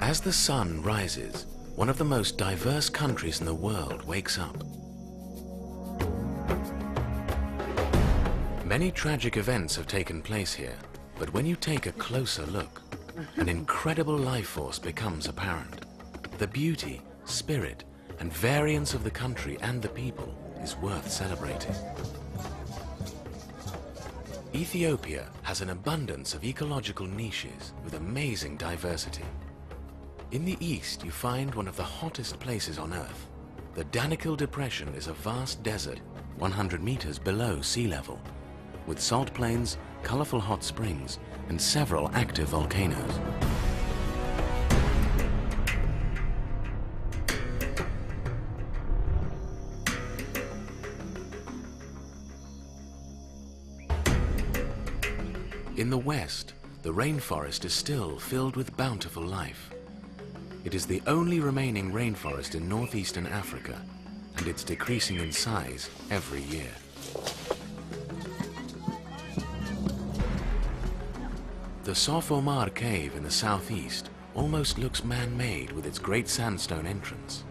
As the sun rises, one of the most diverse countries in the world wakes up. Many tragic events have taken place here, but when you take a closer look, an incredible life force becomes apparent. The beauty, spirit, and variance of the country and the people is worth celebrating. Ethiopia has an abundance of ecological niches with amazing diversity. In the east, you find one of the hottest places on Earth. The Danakil Depression is a vast desert, 100 meters below sea level, with salt plains, colorful hot springs, and several active volcanoes. In the west, the rainforest is still filled with bountiful life. It is the only remaining rainforest in northeastern Africa, and it's decreasing in size every year. The Sof Omar cave in the southeast almost looks man-made with its great sandstone entrance.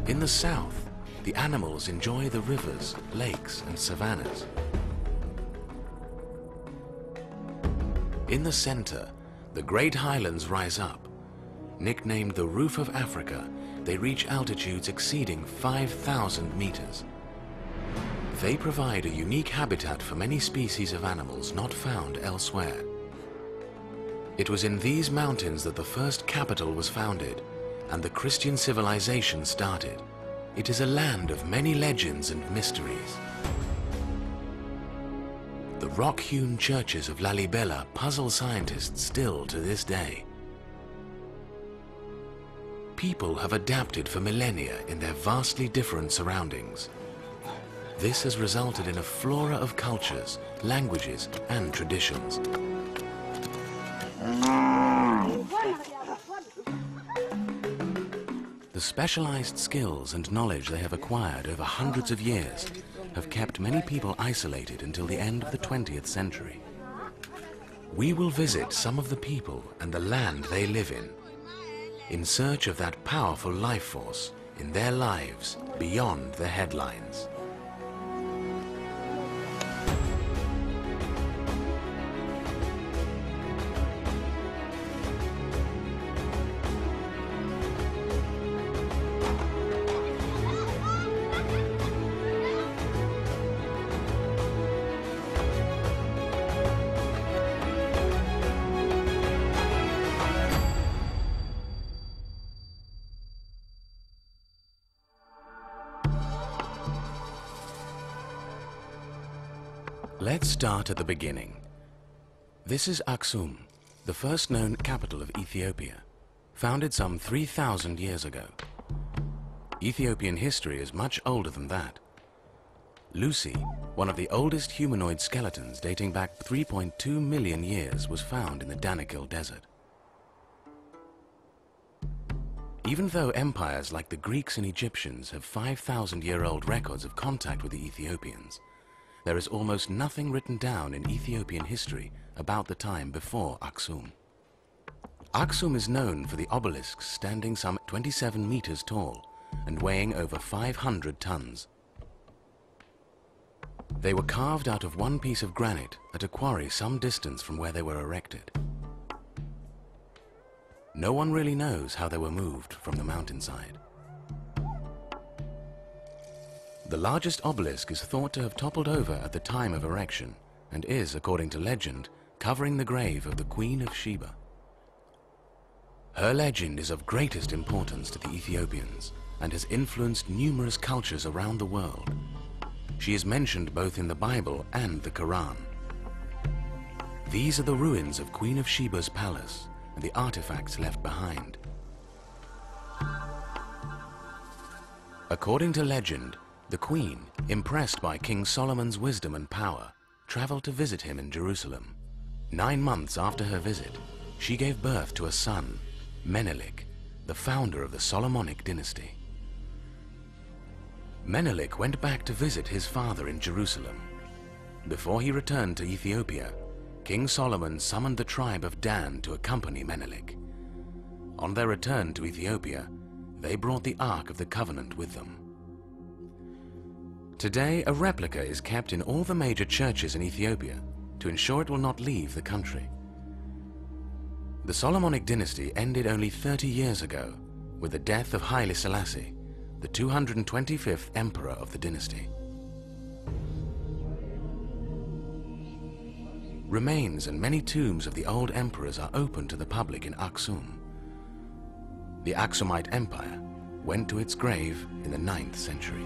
In the south, the animals enjoy the rivers, lakes, and savannas. In the center, the Great Highlands rise up. Nicknamed the Roof of Africa, they reach altitudes exceeding 5,000 meters. They provide a unique habitat for many species of animals not found elsewhere. It was in these mountains that the first capital was founded and the Christian civilization started. It is a land of many legends and mysteries. The rock-hewn churches of Lalibela puzzle scientists still to this day. People have adapted for millennia in their vastly different surroundings. This has resulted in a flora of cultures, languages, and traditions. The specialized skills and knowledge they have acquired over hundreds of years have kept many people isolated until the end of the 20th century. We will visit some of the people and the land they live in search of that powerful life force in their lives beyond the headlines. Let's start at the beginning. This is Aksum, the first known capital of Ethiopia, founded some 3,000 years ago. Ethiopian history is much older than that. Lucy, one of the oldest humanoid skeletons dating back 3.2 million years, was found in the Danakil Desert. Even though empires like the Greeks and Egyptians have 5,000-year-old records of contact with the Ethiopians, there is almost nothing written down in Ethiopian history about the time before Aksum. Aksum is known for the obelisks standing some 27 meters tall and weighing over 500 tons. They were carved out of one piece of granite at a quarry some distance from where they were erected. No one really knows how they were moved from the mountainside. The largest obelisk is thought to have toppled over at the time of erection and is, according to legend, covering the grave of the Queen of Sheba. Her legend is of greatest importance to the Ethiopians and has influenced numerous cultures around the world. She is mentioned both in the Bible and the Quran. These are the ruins of Queen of Sheba's palace and the artifacts left behind. According to legend, the Queen, impressed by King Solomon's wisdom and power, traveled to visit him in Jerusalem. 9 months after her visit, she gave birth to a son, Menelik, the founder of the Solomonic dynasty. Menelik went back to visit his father in Jerusalem. Before he returned to Ethiopia, King Solomon summoned the tribe of Dan to accompany Menelik. On their return to Ethiopia, they brought the Ark of the Covenant with them. Today, a replica is kept in all the major churches in Ethiopia to ensure it will not leave the country. The Solomonic dynasty ended only 30 years ago with the death of Haile Selassie, the 225th emperor of the dynasty. Remains and many tombs of the old emperors are open to the public in Aksum. The Aksumite Empire went to its grave in the 9th century.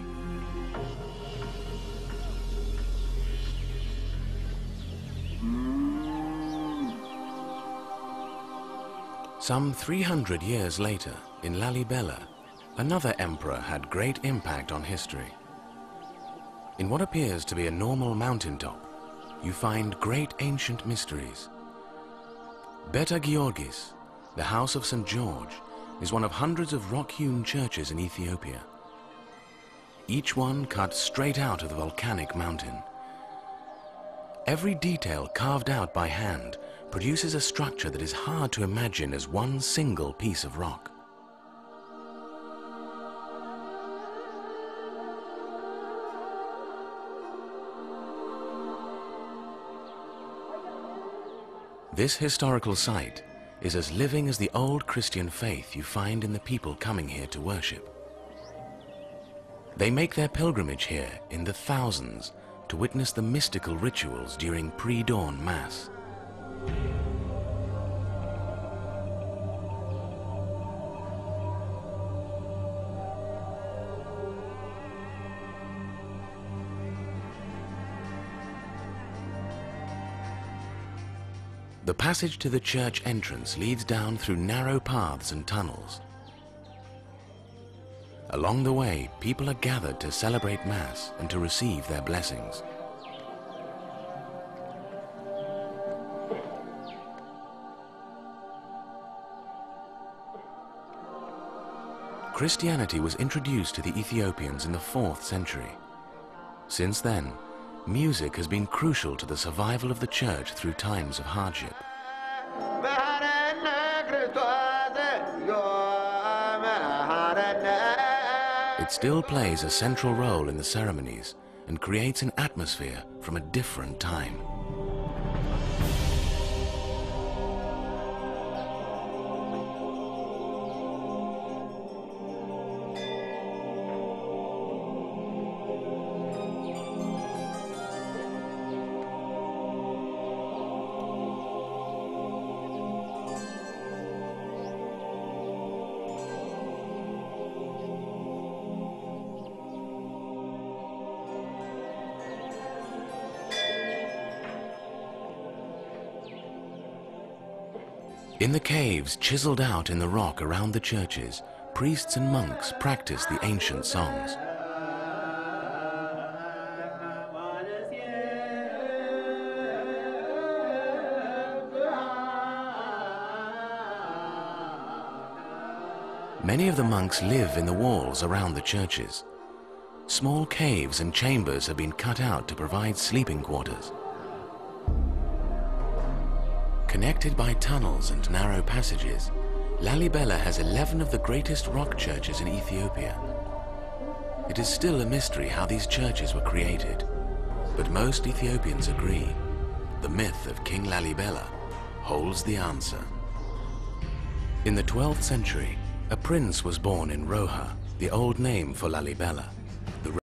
Some 300 years later, in Lalibela, another emperor had great impact on history. In what appears to be a normal mountaintop, you find great ancient mysteries. Beta Georgis, the House of St. George, is one of hundreds of rock-hewn churches in Ethiopia. Each one cut straight out of the volcanic mountain. Every detail carved out by hand produces a structure that is hard to imagine as one single piece of rock. This historical site is as living as the old Christian faith you find in the people coming here to worship. They make their pilgrimage here in the thousands to witness the mystical rituals during pre-dawn Mass. The passage to the church entrance leads down through narrow paths and tunnels. Along the way, people are gathered to celebrate Mass and to receive their blessings. Christianity was introduced to the Ethiopians in the 4th century. Since then, music has been crucial to the survival of the church through times of hardship. It still plays a central role in the ceremonies and creates an atmosphere from a different time. In the caves chiseled out in the rock around the churches, priests and monks practice the ancient songs. Many of the monks live in the walls around the churches. Small caves and chambers have been cut out to provide sleeping quarters. Connected by tunnels and narrow passages, Lalibela has 11 of the greatest rock churches in Ethiopia. It is still a mystery how these churches were created, but most Ethiopians agree the myth of King Lalibela holds the answer. In the 12th century, a prince was born in Roha, the old name for Lalibela.